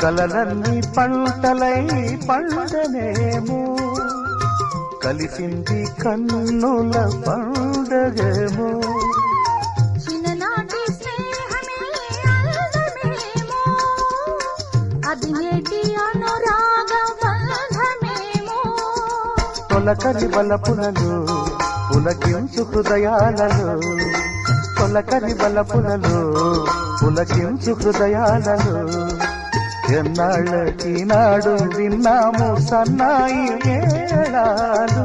కలలన్నీ పంటలై పండనేమో కలిసింది కన్నుల పండగేమో చిన్ననాటి స్నేహమే అందమేమో అది నేటి అనురాగ బంధమేమో తొలకరి బలపులలో పులకించు హృదయాలలో తొలకరి బలపులలో పులకించు హృదయాలలో ఎన్నాళ్ళకి నాడు విన్నాము సన్నాయి మేళాలు